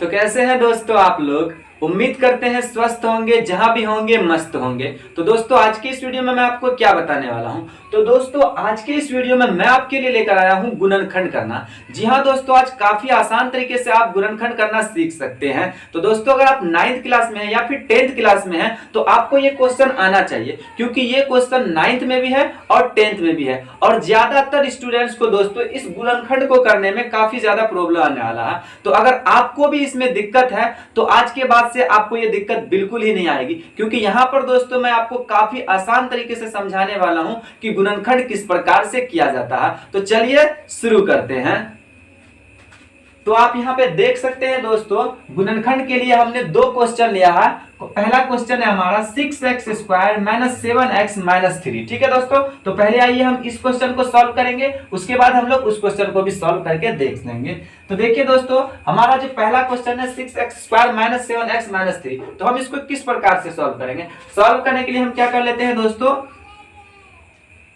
तो कैसे हैं दोस्तों आप लोग। उम्मीद करते हैं स्वस्थ होंगे, जहां भी होंगे मस्त होंगे। तो दोस्तों आज की इस वीडियो में मैं आपको क्या बताने वाला हूं। तो दोस्तों आज के इस वीडियो में मैं आपके लिए लेकर आया हूं गुणनखंड करना। जी हां दोस्तों, आज काफी आसान तरीके से आप गुणनखंड करना सीख सकते हैं। तो दोस्तों अगर आप 9th क्लास में हैं या फिर 10th क्लास में हैं तो आपको ये क्वेश्चन आना चाहिए, क्योंकि ये क्वेश्चन 9th में भी है और 10th में भी है। और ज्यादातर स्टूडेंट्स को दोस्तों इस गुणनखंड को करने में काफी ज्यादा प्रॉब्लम आने वाला है। तो अगर आपको भी इसमें दिक्कत है तो आज के बाद से आपको ये दिक्कत बिल्कुल ही नहीं आएगी, क्योंकि यहां पर दोस्तों मैं आपको काफी आसान तरीके से समझाने वाला हूं कि गुणनखंड किस प्रकार से किया जाता है। तो चलिए शुरू करते हैं। तो आप यहां पे देख सकते हैं दोस्तों, गुणनखंड के लिए हमने दो क्वेश्चन लिया है। पहला क्वेश्चन है हमारा 6x square minus 7x minus 3। ठीक है दोस्तों, तो पहले आइए हम इस क्वेश्चन को सॉल्व करेंगे, उसके बाद हम लोग उस क्वेश्चन को भी सॉल्व करके देख लेंगे। तो देखिए दोस्तों, हमारा जो पहला क्वेश्चन है 6x square minus 7x minus 3, तो हम इसको किस प्रकार से सॉल्व करेंगे। सॉल्व करने के लिए हम क्या कर लेते हैं दोस्तों,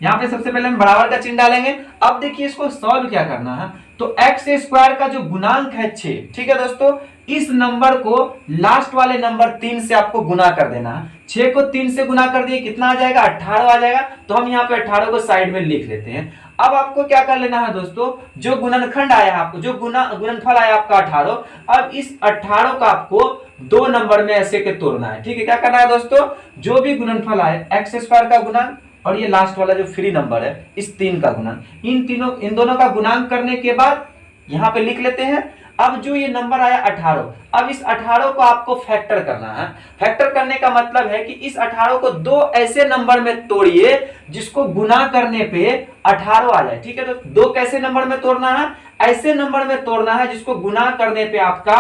यहाँ पे सबसे पहले हम बराबर का चिन्ह डालेंगे। अब देखिए इसको सॉल्व क्या करना है, तो x स्क्वायर का जो गुणांक है 6, ठीक है दोस्तों, इस नंबर को लास्ट वाले नंबर 3 से आपको गुना कर देना है। 6 को 3 से गुना कर दिए कितना आ जाएगा, 18 आ जाएगा। तो हम यहाँ पे 18 को साइड में लिख लेते हैं। अब आपको क्या कर लेना है दोस्तों, जो गुणनखंड आया है आपको, जो गुणनफल आया आपका 18, अब इस 18 का आपको दो नंबर में ऐसे के तोड़ना है। ठीक है, क्या करना है दोस्तों, जो भी गुणनफल आए x स्क्वायर का गुणांक और ये लास्ट वाला जो फ्री नंबर है इस 3 का गुणांक, इन दोनों का गुणांक करने के बाद यहां पे लिख लेते हैं। अब जो ये नंबर आया 18, अब इस 18 को आपको फैक्टर करना है। फैक्टर करने का मतलब है कि इस 18 को दो ऐसे नंबर में तोड़िए जिसको गुना करने पे 18 आ जाए। ठीक है, तो दो कैसे नंबर में तोड़ना है, ऐसे नंबर में तोड़ना है जिसको गुना करने पे आपका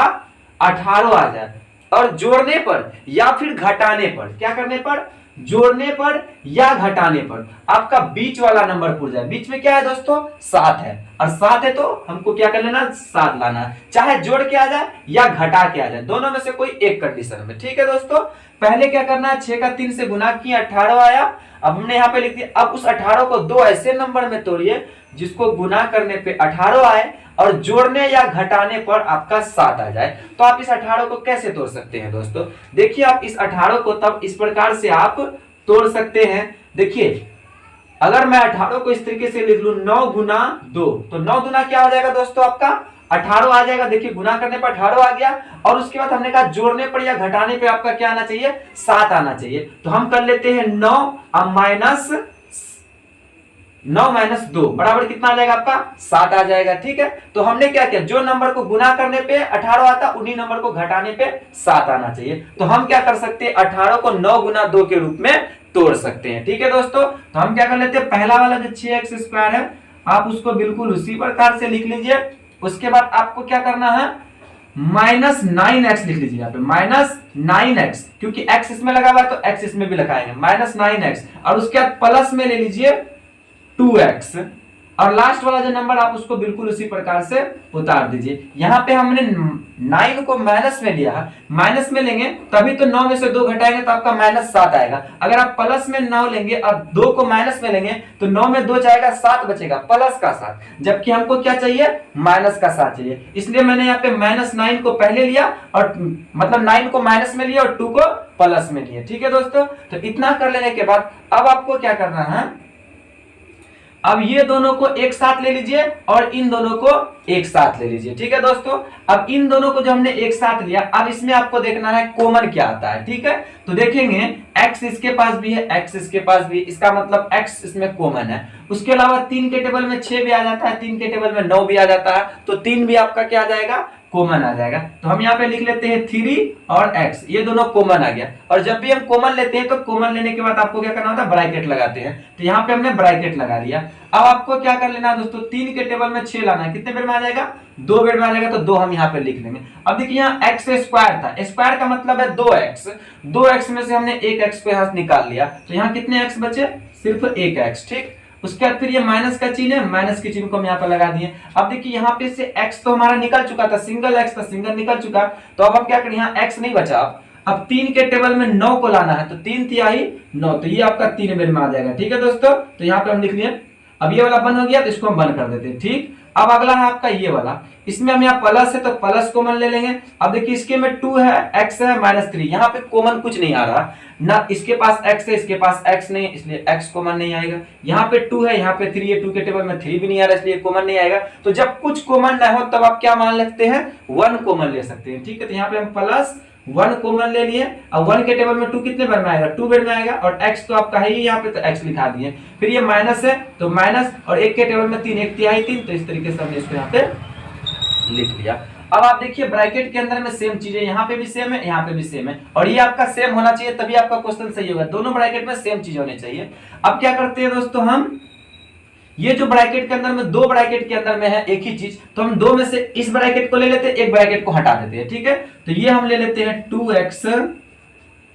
18 आ जाए, और जोड़ने पर या फिर घटाने पर, क्या करने पर, जोड़ने पर या घटाने पर आपका बीच वाला नंबर पूछ जाए। बीच में क्या है दोस्तों, 7 है, और 7 है तो हमको क्या कर लेना, 7 लाना है। चाहे जोड़ के आ जाए या घटा के आ जाए, दोनों में से कोई एक कंडीशन में। ठीक है दोस्तों, पहले क्या करना है, 6 का 3 से गुना किया, 18 आया। अब हमने यहाँ पे लिख दिया। अब उस 18 को दो ऐसे नंबर में तोड़िए जिसको गुना करने पे 18 आए और जोड़ने या घटाने पर आपका 7 आ जाए। तो आप इस 18 को कैसे तोड़ सकते हैं दोस्तों, देखिए आप इस 18 को तब इस प्रकार से आप तोड़ सकते हैं। देखिए अगर मैं 18 को इस तरीके से लिख लूं, 9 गुना 2, तो 9 गुना क्या हो जाएगा दोस्तों, आपका 18 आ जाएगा। देखिए गुना करने पर 18 आ गया, और उसके बाद हमने कहा जोड़ने पर या घटाने पे आपका क्या आना चाहिए, 7 आना चाहिए। तो हम कर लेते हैं 9 माइनस 2 बराबर कितना आ जाएगा, आपका 7 आ जाएगा। ठीक है, तो हमने क्या किया, जो नंबर को गुना करने पे 18 आता, उन्हीं नंबर को घटाने पे 7 आना चाहिए। तो हम क्या कर सकते हैं, 18 को 9 गुना 2 के रूप में तोड़ सकते हैं। ठीक है दोस्तों, तो हम क्या कर लेते हैं, पहला वाला जो 6x स्क्वायर है आप उसको बिल्कुल उसी प्रकार से लिख लीजिए। उसके बाद आपको क्या करना है, माइनस 9x लिख लीजिए यहाँ पे, माइनस 9x, क्योंकि x इसमें लगा हुआ है तो x इसमें भी लगाएंगे, माइनस 9x, और उसके बाद प्लस में ले लीजिए 2x, और लास्ट वाला जो नंबर आप उसको बिल्कुल उसी प्रकार से उतार दीजिए। यहाँ पे हमने 9 को माइनस में लिया है, माइनस में लेंगे तभी तो 9 में से 2 घटाएंगे तो आपका माइनस 7 आएगा। अगर आप प्लस में 9 लेंगे और 2 को माइनस में लेंगे तो 9 में 2 जाएगा, 7 बचेगा, प्लस का 7, जबकि हमको क्या चाहिए, माइनस का 7 चाहिए। इसलिए मैंने यहाँ पे माइनस 9 को पहले लिया, और मतलब 9 को माइनस में लिया और 2 को प्लस में लिया। ठीक है दोस्तों, तो इतना कर लेने के बाद अब आपको क्या करना है, अब ये दोनों को एक साथ ले लीजिए और इन दोनों को एक साथ ले लीजिए। ठीक है दोस्तों, अब इन दोनों को जो हमने एक साथ लिया, अब इसमें आपको देखना है कॉमन क्या आता है। ठीक है, तो देखेंगे x इसके पास भी है, x इसके पास भी, इसका मतलब x इसमें कॉमन है। उसके अलावा 3 के टेबल में 6 भी आ जाता है, 3 के टेबल में 9 भी आ जाता है, तो 3 भी आपका क्या आ जाएगा, कॉमन आ जाएगा। तो हम यहाँ पे लिख लेते हैं 3 और x, ये दोनों कॉमन आ गया। और जब भी हम कॉमन लेते हैं तो कॉमन लेने के बाद आपको क्या करना होता है, ब्रैकेट लगाते हैं। तो यहाँ पे हमने ब्रैकेट लगा दिया। अब आपको क्या कर लेना है दोस्तों, 3 के टेबल में 6 लाना है, कितने बेर में आ जाएगा, 2 बेर में आ जाएगा, तो 2 हम यहाँ पे लिख लेंगे। अब देखिए यहाँ x स्क्वायर था, स्क्वायर का मतलब है 2x, 2x में से हमने एक x को यहाँ निकाल लिया, तो यहाँ कितने x बचे, सिर्फ एक x। ठीक, उसके बाद फिर ये माइनस का चिन्ह है, माइनस के चिन्ह को हम यहाँ पर लगा दिए। अब देखिए यहाँ पे से x तो हमारा निकल चुका था, सिंगल x था, सिंगल निकल चुका, तो अब हम क्या करें, यहाँ x नहीं बचा। अब 3 के टेबल में 9 को लाना है, तो 3 तिहाई 9, तो ये आपका 3 बेर में आ जाएगा। ठीक है दोस्तों, तो यहाँ पे हम लिख लिए। अब ये वाला बंद हो गया तो इसको हम बंद कर देते हैं। ठीक, अब अगला है आपका ये वाला, इसमें हम यहाँ प्लस है तो प्लस कॉमन ले लेंगे। अब देखिए इसके में 2 है, x है -3, यहाँ पे कॉमन कुछ नहीं आ रहा ना, इसके पास x है इसके पास x नहीं, इसलिए x कॉमन नहीं आएगा। यहाँ पे 2 है यहाँ पे 3 है, 2 के टेबल में 3 भी नहीं आ रहा इसलिए कॉमन नहीं आएगा। तो जब कुछ कॉमन ना हो तब आप क्या मान सकते हैं, 1 कॉमन ले सकते हैं। ठीक है, तो यहाँ पे हम +1 कॉमन ले लिए। अब 1 के टेबल में 2 कितने बार में आएगा, 2 बार में आएगा, और x तो आपका है ही यहाँ पे, तो x लिखा दिए। फिर ये माइनस है तो माइनस, और 1 के टेबल में 3, 1/3 3, तो इस तरीके से हमने इसको यहाँ पे लिख लिया। अब आप देखिए ब्रैकेट के अंदर में सेम चीज है, यहाँ पे भी सेम है यहाँ पे भी सेम है, और ये आपका सेम होना चाहिए तभी आपका क्वेश्चन सही होगा। दोनों ब्रैकेट में सेम चीज होनी चाहिए। अब क्या करते हैं दोस्तों, हम ये जो ब्रैकेट के अंदर में, दो ब्रैकेट के अंदर में है एक ही चीज, तो हम दो में से इस ब्रैकेट को ले लेते हैं, एक ब्रैकेट को हटा देते हैं। ठीक है, तो ये हम ले लेते हैं 2x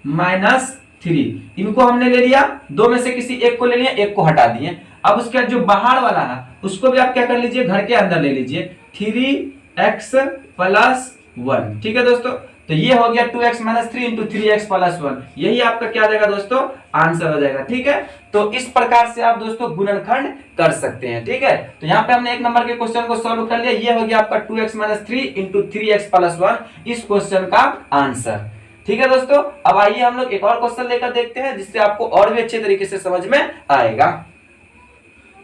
-3, इनको हमने ले लिया, दो में से किसी एक को ले लिया, एक को हटा दिए। अब उसके बाद जो बाहर वाला है उसको भी आप क्या कर लीजिए, घर के अंदर ले लीजिए, 3x + 1। ठीक है दोस्तों, तो ये हो गया 2x - 3 × 3x + 1, यही आपका क्या आ जाएगा दोस्तों, आंसर हो जाएगा। ठीक है, तो इस प्रकार से आप दोस्तों गुणनखंड कर सकते हैं। ठीक है, तो यहाँ पे हमने 1 नंबर के क्वेश्चन को सॉल्व कर लिया, ये हो गया आपका 2x - 3 × 3x + 1, इस क्वेश्चन का आंसर। ठीक है दोस्तों, अब आइए हम लोग एक और क्वेश्चन लेकर देखते हैं जिससे आपको और भी अच्छे तरीके से समझ में आएगा।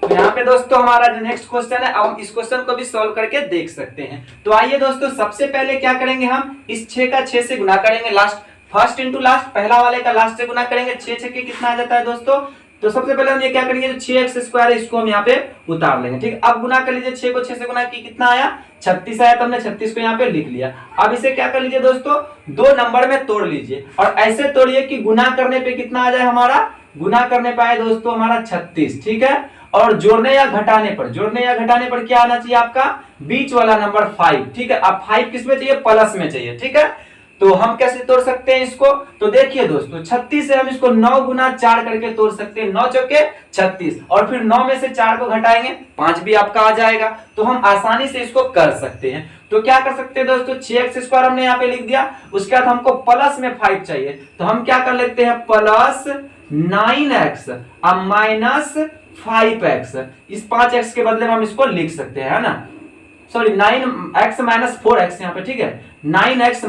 तो यहाँ पे दोस्तों हमारा जो नेक्स्ट क्वेश्चन है, अब हम इस क्वेश्चन को भी सॉल्व करके देख सकते हैं। तो आइए दोस्तों, सबसे पहले क्या करेंगे, हम इस 6 का 6 से गुना करेंगे, लास्ट फर्स्ट इंटू लास्ट, पहला वाले का लास्ट से गुना करेंगे। 6 6 के कितना आ जाता है दोस्तों, तो सबसे पहले हम ये क्या करेंगे, जो 6x² है इसको हम यहाँ पे उतार लेंगे। ठीक, अब गुना कर लीजिए, 6 को 6 से गुना की कितना आया, 36 आया, तो हमने 36 को यहाँ पे लिख लिया। अब इसे क्या कर लीजिए दोस्तों, 2 नंबर में तोड़ लीजिए, और ऐसे तोड़िए कि गुना करने पे कितना आ जाए, हमारा गुना करने पे आए दोस्तों हमारा 36। ठीक है, और जोड़ने या घटाने पर क्या आना चाहिए, आपका बीच वाला नंबर 5। ठीक है, अब 5 किस में चाहिए, प्लस में चाहिए। ठीक है, तो हम कैसे तोड़ सकते हैं इसको, तो देखिए दोस्तों 36 से हम इसको 9 गुना 4 करके तोड़ सकते हैं, 9 चौके 36, और फिर 9 में से 4 को घटाएंगे 5 भी आपका आ जाएगा, तो हम आसानी से इसको कर सकते हैं। तो क्या कर सकते हैं दोस्तों, 6x² हमने यहाँ पे लिख दिया, उसके बाद हमको प्लस में 5 चाहिए, तो हम क्या कर लेते हैं, +9x -5x, इस 5x के बदले में हम इसको लिख सकते हैं, है ना, सॉरी 9x - 4x यहाँ पे। ठीक है, 9x -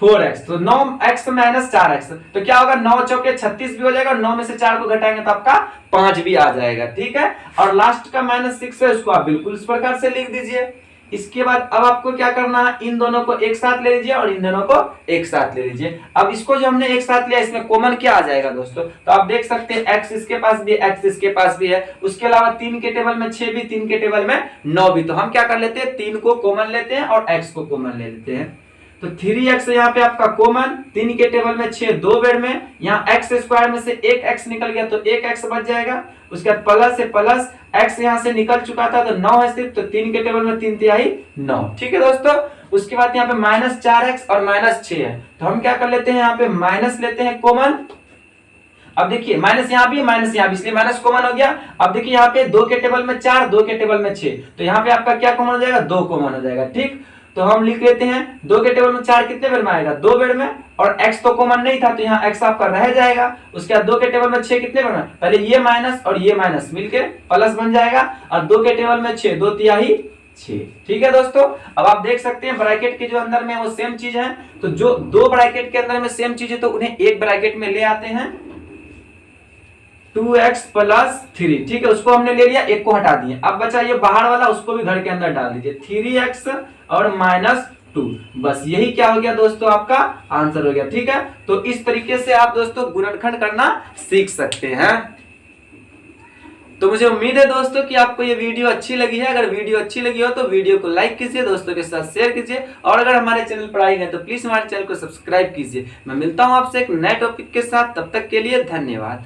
4x, तो 9x - 4x, तो क्या होगा, 9 चौके 36 भी हो जाएगा, 9 में से 4 को घटाएंगे तो आपका 5 भी आ जाएगा। ठीक है, और लास्ट का -6 है, उसको आप बिल्कुल इस प्रकार से लिख दीजिए। इसके बाद अब आपको क्या करना है, इन दोनों को एक साथ ले लीजिए और इन दोनों को एक साथ ले लीजिए। अब इसको जो हमने एक साथ लिया, इसमें कॉमन क्या आ जाएगा दोस्तों, तो आप देख सकते हैं x इसके पास भी, x इसके पास भी है, उसके अलावा 3 के टेबल में 6 भी, 3 के टेबल में 9 भी, तो हम क्या कर लेते हैं, 3 को कॉमन लेते हैं और x को कॉमन ले लेते हैं। तो 3x यहाँ पे आपका कॉमन, 3 के टेबल में 6 2 बेड में, यहाँ x² में से एक x निकल गया तो एक x बच जाएगा, उसके बाद प्लस है प्लस, x यहाँ से निकल चुका था तो 9 है सिर्फ, तो 3 के टेबल में 3×3 9। ठीक है दोस्तों, उसके बाद यहाँ पे -4x और -6 है, तो हम क्या कर लेते हैं, यहाँ पे माइनस लेते हैं कॉमन। अब देखिए माइनस यहाँ भी माइनस यहाँ भी, इसलिए माइनस कॉमन हो गया। अब देखिए यहाँ पे 2 के टेबल में 4, 2 के टेबल में 6, तो यहाँ पे आपका क्या कॉमन हो जाएगा, 2 कॉमन हो जाएगा। ठीक, तो हम लिख लेते हैं 2 के टेबल में 4 कितने बेर में आएगा, 2 बेर में, और x तो कॉमन नहीं था तो यहाँ x आपका रह जाएगा। उसके बाद 2 के टेबल में 6 कितने बेर में, पहले ये माइनस और ये माइनस मिलके प्लस बन जाएगा, और 2 के टेबल में 6 2×3 6। ठीक है दोस्तों, अब आप देख सकते हैं ब्रैकेट के जो अंदर में वो सेम चीज है, तो जो दो ब्रैकेट के अंदर में सेम चीज है तो उन्हें एक ब्रैकेट में ले आते हैं, 2x + 3। ठीक है, उसको हमने ले लिया, एक को हटा दिए, अब बचा ये बाहर वाला, उसको भी घर के अंदर डाल दीजिए, 3x और -2, बस यही क्या हो गया दोस्तों, आपका आंसर हो गया। ठीक है, तो इस तरीके से आप दोस्तों गुणनखंड करना सीख सकते हैं। तो मुझे उम्मीद है दोस्तों कि आपको ये वीडियो अच्छी लगी है। अगर वीडियो अच्छी लगी हो तो वीडियो को लाइक कीजिए, दोस्तों के साथ शेयर कीजिए, और अगर हमारे चैनल पर आए हैं तो प्लीज हमारे चैनल को सब्सक्राइब कीजिए। मैं मिलता हूं आपसे एक नए टॉपिक के साथ, तब तक के लिए धन्यवाद।